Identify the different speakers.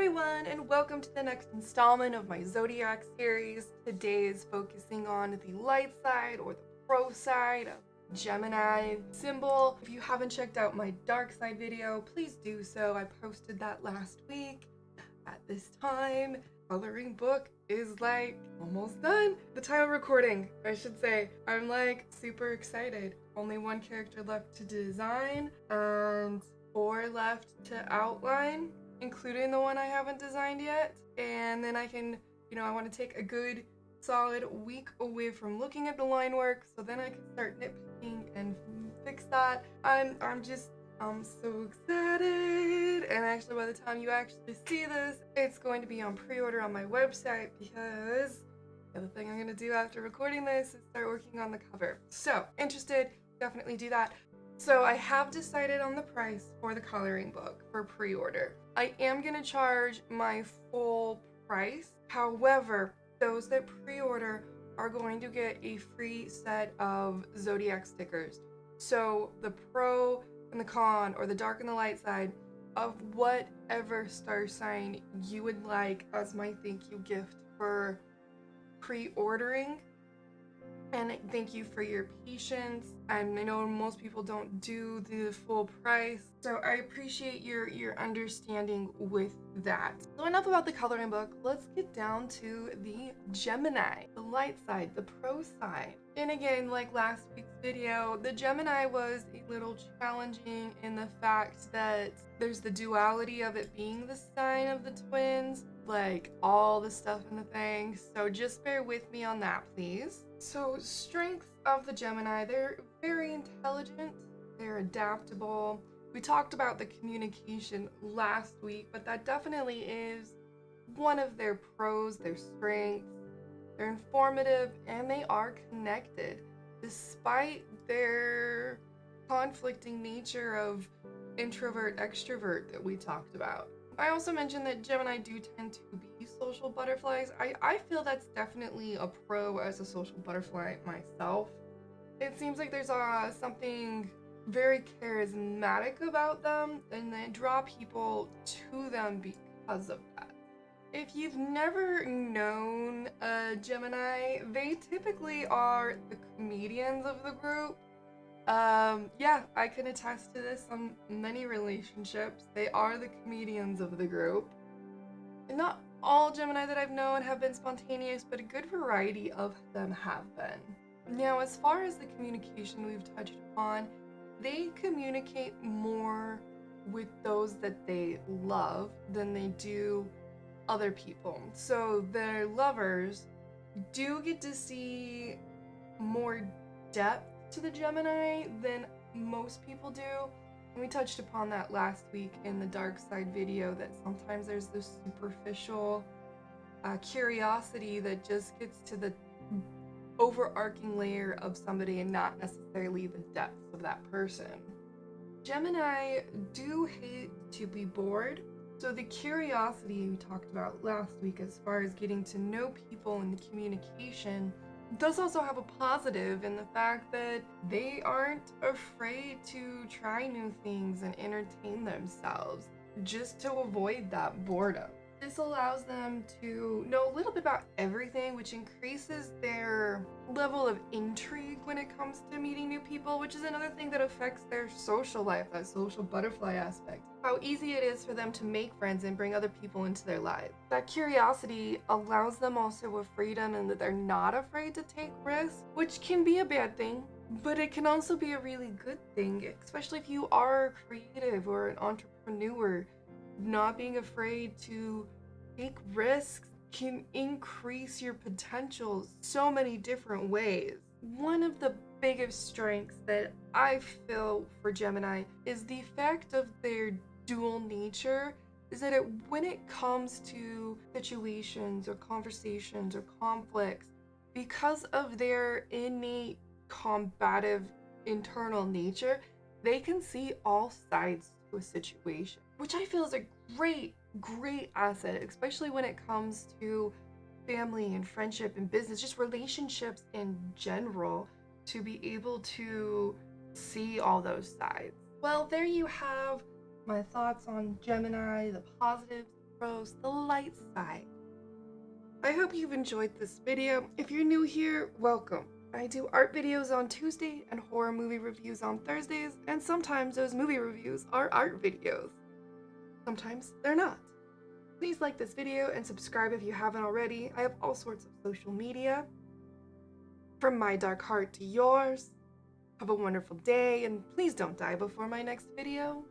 Speaker 1: everyone, and welcome to the next installment of my Zodiac series. Today is focusing on the light side or the pro side of Gemini symbol. If you haven't checked out my dark side video, please do so. I posted that last week. At this time, coloring book is like almost done. The time of recording, I should say. I'm like super excited. Only one character left to design and 4 left to outline, including the one I haven't designed yet. And then I can, I want to take a good solid week away from looking at the line work, so then I can start nitpicking and fix that. I'm so excited. And actually, by the time you actually see this, it's going to be on pre-order on my website, because the other thing I'm going to do after recording this is start working on the cover. So interested, definitely do that. So I have decided on the price for the coloring book for pre-order. I am going to charge my full price. However, those that pre-order are going to get a free set of Zodiac stickers. So the pro and the con, or the dark and the light side of whatever star sign you would like as my thank you gift for pre-ordering. And thank you for your patience. And I know most people don't do the full price, so I appreciate your understanding with that. So enough about the coloring book. Let's get down to the Gemini, the light side, the pro side. And again, like last week's video, the Gemini was a little challenging in the fact that there's the duality of it being the sign of the twins, like all the stuff in the thing. So just bear with me on that, please. So strengths of the Gemini: they're very intelligent, they're adaptable. We talked about the communication last week, but that definitely is one of their pros, their strengths. They're informative and they are connected, despite their conflicting nature of introvert-extrovert that we talked about. I also mentioned that Gemini do tend to be social butterflies. I feel that's definitely a pro as a social butterfly myself. It seems like there's something very charismatic about them, and they draw people to them because of that. If you've never known a Gemini, they typically are the comedians of the group. Yeah, I can attest to this on many relationships. They are the comedians of the group. And not all Gemini that I've known have been spontaneous, but a good variety of them have been. Now, as far as the communication we've touched upon, they communicate more with those that they love than they do other people. So their lovers do get to see more depth to the Gemini than most people do. And we touched upon that last week in the dark side video, that sometimes there's this superficial curiosity that just gets to the overarching layer of somebody and not necessarily the depths of that person. Gemini do hate to be bored. So the curiosity we talked about last week as far as getting to know people and the communication does also have a positive in the fact that they aren't afraid to try new things and entertain themselves just to avoid that boredom. This allows them to know a little bit about everything, which increases their level of intrigue when it comes to meeting new people, which is another thing that affects their social life, that social butterfly aspect. How easy it is for them to make friends and bring other people into their lives. That curiosity allows them also a freedom, and that they're not afraid to take risks, which can be a bad thing, but it can also be a really good thing, especially if you are creative or an entrepreneur. Not being afraid to take risks can increase your potential so many different ways. One of the biggest strengths that I feel for Gemini is the fact of their dual nature, is that when it comes to situations or conversations or conflicts, because of their innate combative internal nature, they can see all sides to a situation, which I feel is a great asset, especially when it comes to family and friendship and business, just relationships in general, to be able to see all those sides. Well, there you have my thoughts on Gemini, the positives, pros, the light side. I hope you've enjoyed this video. If you're new here, welcome. I do art videos on Tuesday and horror movie reviews on Thursdays, and sometimes those movie reviews are art videos. Sometimes they're not. Please like this video and subscribe if you haven't already. I have all sorts of social media. From my dark heart to yours. Have a wonderful day, and please don't die before my next video.